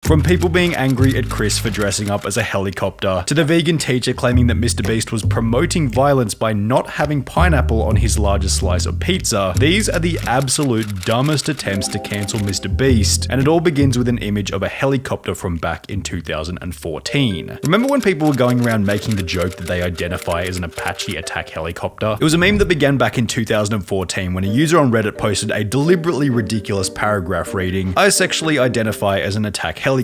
From people being angry at Chris for dressing up as a helicopter, to the vegan teacher claiming that MrBeast was promoting violence by not having pineapple on his largest slice of pizza, these are the absolute dumbest attempts to cancel MrBeast, and it all begins with an image of a helicopter from back in 2014. Remember when people were going around making the joke that they identify as an Apache attack helicopter? It was a meme that began back in 2014 when a user on Reddit posted a deliberately ridiculous paragraph reading, "I sexually identify as an attack helicopter.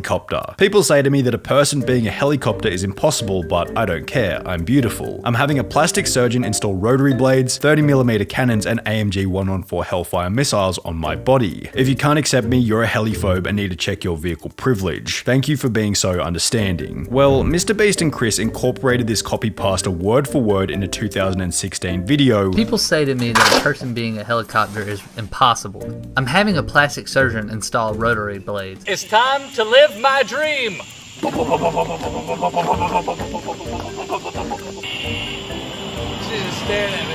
People say to me that a person being a helicopter is impossible, but I don't care, I'm beautiful. I'm having a plastic surgeon install rotary blades, 30mm cannons and AMG 114 Hellfire missiles on my body. If you can't accept me, you're a heliphobe and need to check your vehicle privilege. Thank you for being so understanding." Well, MrBeast and Chris incorporated this copy pasta word for word in a 2016 video. People say to me that a person being a helicopter is impossible. I'm having a plastic surgeon install rotary blades. It's time to live my dream. She's just staring at me.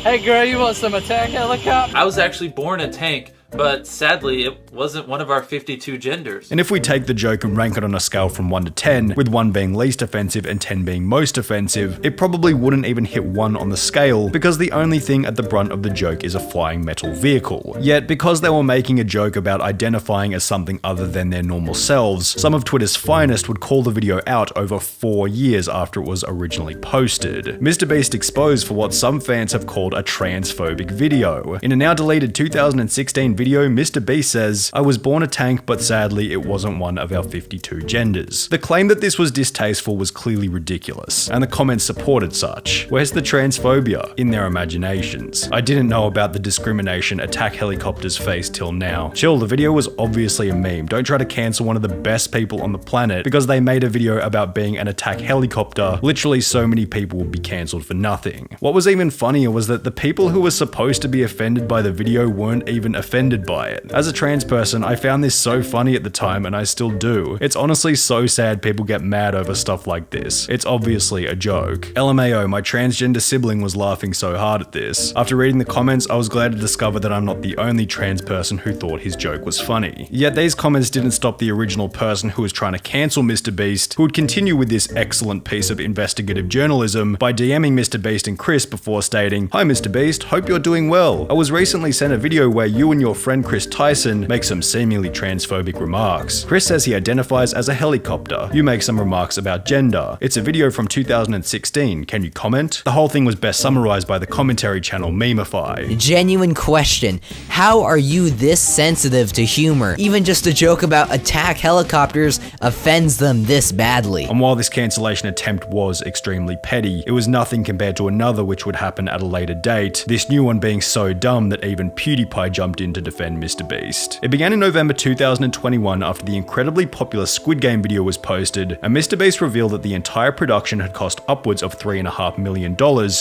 Hey girl, you want some attack helicopter? I was actually born a tank, but sadly it wasn't one of our 52 genders. And if we take the joke and rank it on a scale from 1 to 10, with 1 being least offensive and 10 being most offensive, it probably wouldn't even hit 1 on the scale because the only thing at the brunt of the joke is a flying metal vehicle. Yet, because they were making a joke about identifying as something other than their normal selves, some of Twitter's finest would call the video out over 4 years after it was originally posted. MrBeast exposed for what some fans have called a transphobic video. In a now deleted 2016 video, MrBeast says, "I was born a tank, but sadly it wasn't one of our 52 genders." The claim that this was distasteful was clearly ridiculous, and the comments supported such. Where's the transphobia? In their imaginations. I didn't know about the discrimination attack helicopters face till now. Chill, the video was obviously a meme. Don't try to cancel one of the best people on the planet because they made a video about being an attack helicopter. Literally so many people would be cancelled for nothing. What was even funnier was that the people who were supposed to be offended by the video weren't even offended by it. As a trans person, I found this so funny at the time and I still do. It's honestly so sad people get mad over stuff like this. It's obviously a joke. LMAO, my transgender sibling was laughing so hard at this. After reading the comments, I was glad to discover that I'm not the only trans person who thought his joke was funny. Yet these comments didn't stop the original person who was trying to cancel MrBeast, who would continue with this excellent piece of investigative journalism by DMing MrBeast and Chris before stating, "Hi MrBeast, hope you're doing well. I was recently sent a video where you and your friend Chris Tyson make some seemingly transphobic remarks. Chris says he identifies as a helicopter. You make some remarks about gender. It's a video from 2016. Can you comment?" The whole thing was best summarized by the commentary channel Memeify. Genuine question. How are you this sensitive to humor? Even just a joke about attack helicopters offends them this badly. And while this cancellation attempt was extremely petty, it was nothing compared to another which would happen at a later date, this new one being so dumb that even PewDiePie jumped in to defend MrBeast. It began in November 2021 after the incredibly popular Squid Game video was posted, and MrBeast revealed that the entire production had cost upwards of $3.5 million,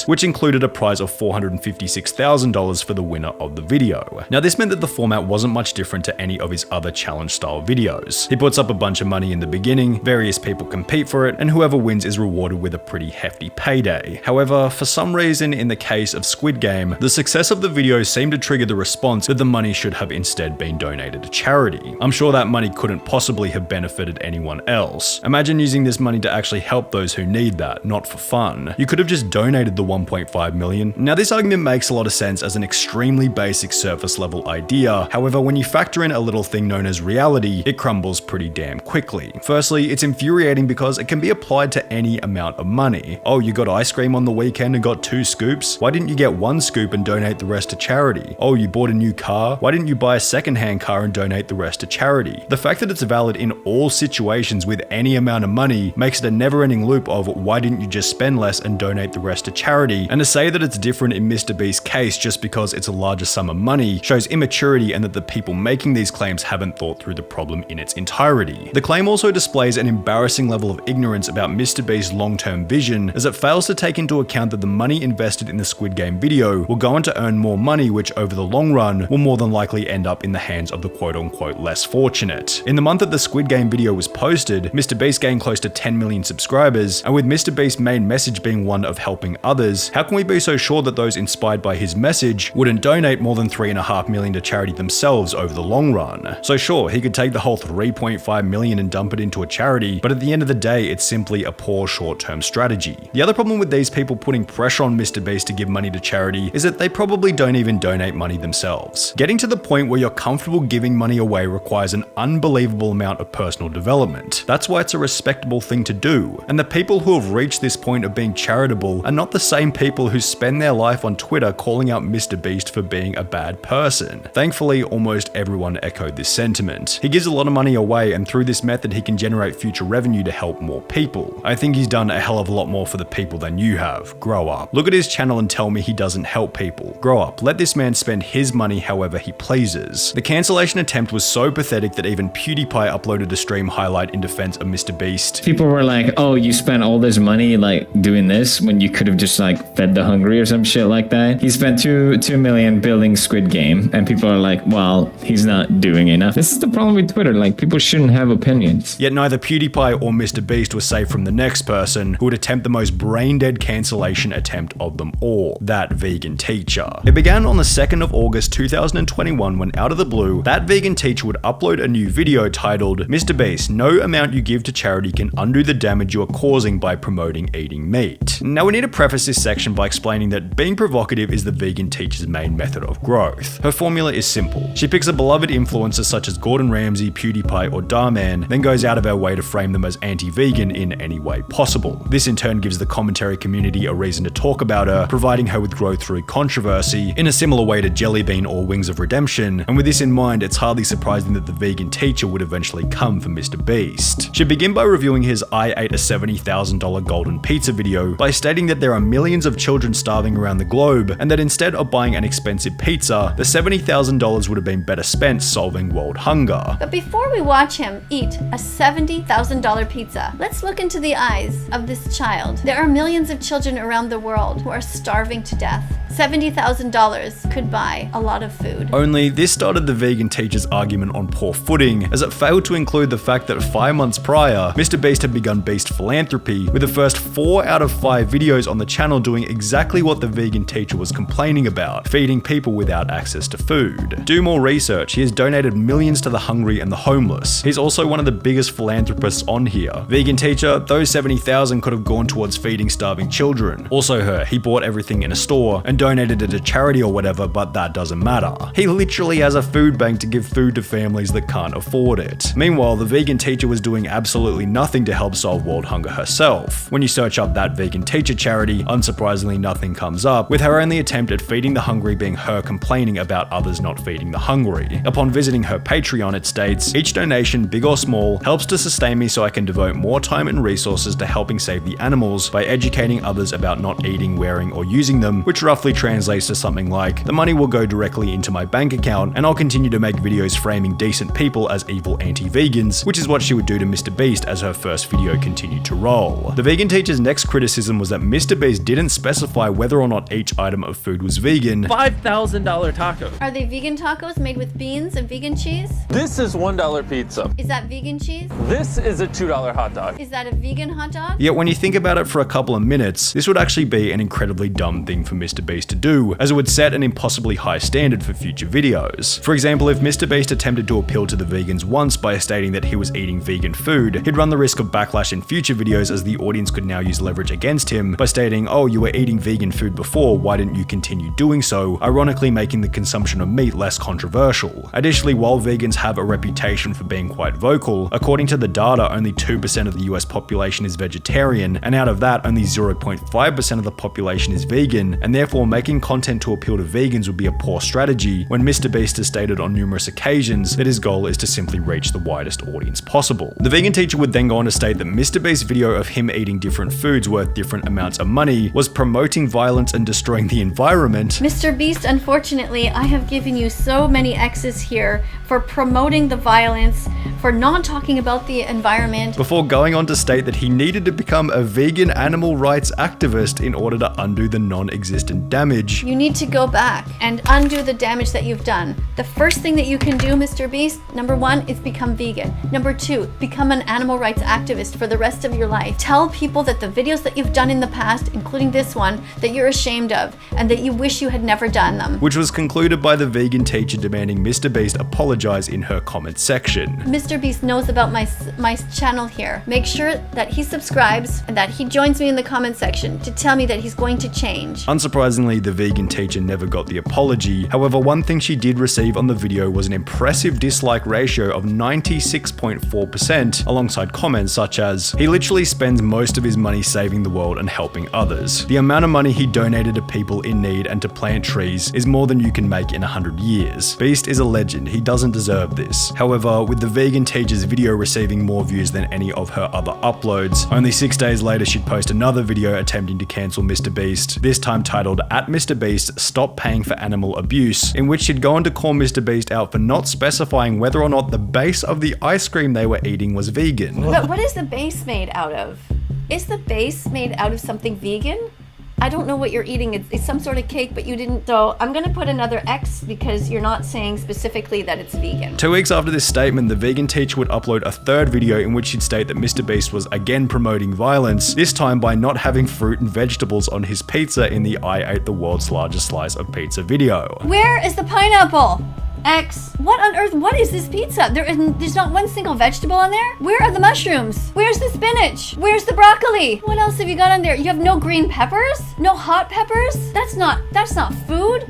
which included a prize of $456,000 for the winner of the video. Now this meant that the format wasn't much different to any of his other challenge style videos. He puts up a bunch of money in the beginning, various people compete for it, and whoever wins is rewarded with a pretty hefty payday. However, for some reason in the case of Squid Game, the success of the video seemed to trigger the response that the money should have instead been donated to charity. I'm sure that money couldn't possibly have benefited anyone else. Imagine using this money to actually help those who need that, not for fun. You could have just donated the $1.5 million. Now this argument makes a lot of sense as an extremely basic surface level idea. However, when you factor in a little thing known as reality, it crumbles pretty damn quickly. Firstly, it's infuriating because it can be applied to any amount of money. Oh, you got ice cream on the weekend and got 2 scoops? Why didn't you get 1 scoop and donate the rest to charity? Oh, you bought a new car? Why didn't you buy a second-hand car and donate the rest to charity? The fact that it's valid in all situations with any amount of money makes it a never-ending loop of why didn't you just spend less and donate the rest to charity? And to say that it's different in MrBeast's case just because it's a larger sum of money shows immaturity and that the people making these claims haven't thought through the problem in its entirety. The claim also displays an embarrassing level of ignorance about MrBeast's long-term vision, as it fails to take into account that the money invested in the Squid Game video will go on to earn more money, which over the long run will more than than likely end up in the hands of the quote-unquote less fortunate. In the month that the Squid Game video was posted, MrBeast gained close to 10 million subscribers, and with MrBeast's main message being one of helping others, how can we be so sure that those inspired by his message wouldn't donate more than $3.5 million to charity themselves over the long run? So sure, he could take the whole $3.5 million and dump it into a charity, but at the end of the day, it's simply a poor short-term strategy. The other problem with these people putting pressure on MrBeast to give money to charity is that they probably don't even donate money themselves. Getting to the point where you're comfortable giving money away requires an unbelievable amount of personal development. That's why it's a respectable thing to do. And the people who have reached this point of being charitable are not the same people who spend their life on Twitter calling out MrBeast for being a bad person. Thankfully, almost everyone echoed this sentiment. He gives a lot of money away, and through this method he can generate future revenue to help more people. I think he's done a hell of a lot more for the people than you have. Grow up. Look at his channel and tell me he doesn't help people. Grow up. Let this man spend his money however he pleases. The cancellation attempt was so pathetic that even PewDiePie uploaded a stream highlight in defense of MrBeast. People were like, oh, you spent all this money like doing this when you could have just like fed the hungry or some shit like that. He spent $2 million building Squid Game, and people are like, well, he's not doing enough. This is the problem with Twitter. Like, people shouldn't have opinions. Yet neither PewDiePie or MrBeast was safe from the next person who would attempt the most brain-dead cancellation attempt of them all, that vegan teacher. It began on the 2nd of August 2021 when, out of the blue, that vegan teacher would upload a new video titled, "MrBeast, no amount you give to charity can undo the damage you are causing by promoting eating meat." Now we need to preface this section by explaining that being provocative is the vegan teacher's main method of growth. Her formula is simple. She picks a beloved influencer such as Gordon Ramsay, PewDiePie, or Darman, then goes out of her way to frame them as anti-vegan in any way possible. This in turn gives the commentary community a reason to talk about her, providing her with growth through controversy, in a similar way to Jellybean or Wings of Redemption, and with this in mind, it's hardly surprising that the vegan teacher would eventually come for MrBeast. She'd begin by reviewing his "I ate a $70,000 golden pizza" video by stating that there are millions of children starving around the globe, and that instead of buying an expensive pizza, the $70,000 would have been better spent solving world hunger. But before we watch him eat a $70,000 pizza, let's look into the eyes of this child. There are millions of children around the world who are starving to death. $70,000 could buy a lot of food. Only this started the vegan teacher's argument on poor footing, as it failed to include the fact that 5 months prior, MrBeast had begun Beast Philanthropy, with the first 4 out of 5 videos on the channel doing exactly what the vegan teacher was complaining about, feeding people without access to food. Do more research. He has donated millions to the hungry and the homeless. He's also one of the biggest philanthropists on here. Vegan teacher, those $70,000 could have gone towards feeding starving children. Also her, he bought everything in a store and donated it to charity or whatever, but that doesn't matter. He literally has a food bank to give food to families that can't afford it. Meanwhile, the vegan teacher was doing absolutely nothing to help solve world hunger herself. When you search up that vegan teacher charity, unsurprisingly nothing comes up, with her only attempt at feeding the hungry being her complaining about others not feeding the hungry. Upon visiting her Patreon, it states, "Each donation, big or small, helps to sustain me so I can devote more time and resources to helping save the animals by educating others about not eating, wearing, or using them," which roughly translates to something like, "The money will go directly into my bank account, and I'll continue to make videos framing decent people as evil anti-vegans," which is what she would do to MrBeast as her first video continued to roll. The vegan teacher's next criticism was that MrBeast didn't specify whether or not each item of food was vegan. $5,000 tacos. Are they vegan tacos made with beans and vegan cheese? This is $1 pizza. Is that vegan cheese? This is a $2 hot dog. Is that a vegan hot dog? Yet when you think about it for a couple of minutes, this would actually be an incredibly dumb thing for MrBeast to do, as it would set an impossibly high standard for future videos. For example, if MrBeast attempted to appeal to the vegans once by stating that he was eating vegan food, he'd run the risk of backlash in future videos, as the audience could now use leverage against him by stating, "Oh, you were eating vegan food before, why didn't you continue doing so?" ironically making the consumption of meat less controversial. Additionally, while vegans have a reputation for being quite vocal, according to the data, only 2% of the US population is vegetarian, and out of that, only 0.5% of the population is vegan, and therefore making content to appeal to vegans would be a poor strategy, when MrBeast has stated on numerous occasions that his goal is to simply reach the widest audience possible. The vegan teacher would then go on to state that MrBeast's video of him eating different foods worth different amounts of money was promoting violence and destroying the environment. MrBeast, unfortunately, I have given you so many X's here for promoting the violence, for not talking about the environment, before going on to state that he needed to become a vegan animal rights activist in order to undo the non-existent damage damage. You need to go back and undo the damage that you've done. The first thing that you can do, Mr. Beast, number 1 is become vegan. Number 2, become an animal rights activist for the rest of your life. Tell people that the videos that you've done in the past, including this one, that you're ashamed of and that you wish you had never done them. Which was concluded by the vegan teacher demanding MrBeast apologize in her comment section. Mr. Beast knows about my channel here. Make sure that he subscribes and that he joins me in the comment section to tell me that he's going to change. Unsurprisingly, the vegan teacher never got the apology. However, one thing she did receive on the video was an impressive dislike ratio of 96.4%, alongside comments such as, "He literally spends most of his money saving the world and helping others. The amount of money he donated to people in need and to plant trees is more than you can make in 100 years. Beast is a legend, he doesn't deserve this." However, with the vegan teacher's video receiving more views than any of her other uploads, only 6 days later she'd post another video attempting to cancel MrBeast, this time titled "@MrBeast, Stop Paying for Animal Abuse," in which she'd go on to call MrBeast out for not specifying whether or not the base of the ice cream they were eating was vegan. But what is the base made out of? Is the base made out of something vegan? I don't know what you're eating. It's some sort of cake, but you didn't. So I'm gonna put another X because you're not saying specifically that it's vegan. 2 weeks after this statement, the vegan teacher would upload a third video in which she'd state that MrBeast was again promoting violence, this time by not having fruit and vegetables on his pizza in the "I ate the world's largest slice of pizza" video. Where is the pineapple? X. What on earth? What is this pizza? There's not one single vegetable on there? Where are the mushrooms? Where's the spinach? Where's the broccoli? What else have you got on there? You have no green peppers? No hot peppers? That's not food?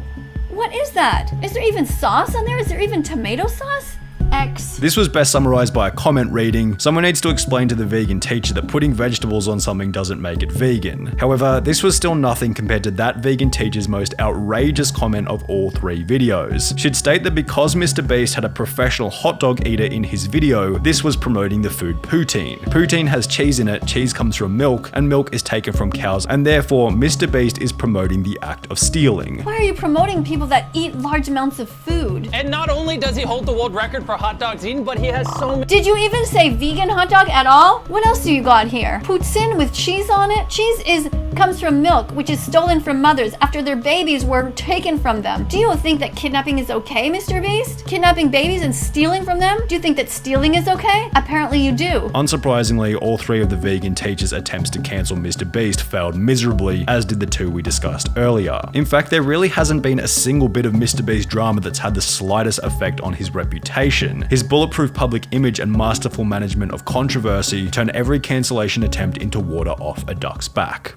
What is that? Is there even sauce on there? Is there even tomato sauce? X. This was best summarized by a comment reading, "Someone needs to explain to the vegan teacher that putting vegetables on something doesn't make it vegan." However, this was still nothing compared to that vegan teacher's most outrageous comment of all 3 videos. She'd state that because MrBeast had a professional hot dog eater in his video, this was promoting the food poutine. Poutine has cheese in it, cheese comes from milk, and milk is taken from cows, and therefore MrBeast is promoting the act of stealing. Why are you promoting people that eat large amounts of food? And not only does he hold the world record for hot dogs eaten, but he has so many. Did you even say vegan hot dog at all? What else do you got here? Poutine with cheese on it? Cheese comes from milk, which is stolen from mothers after their babies were taken from them. Do you think that kidnapping is okay, MrBeast? Kidnapping babies and stealing from them? Do you think that stealing is okay? Apparently you do. Unsurprisingly, all 3 of the vegan teachers' attempts to cancel MrBeast failed miserably, as did the 2 we discussed earlier. In fact, there really hasn't been a single bit of MrBeast drama that's had the slightest effect on his reputation. His bulletproof public image and masterful management of controversy turn every cancellation attempt into water off a duck's back.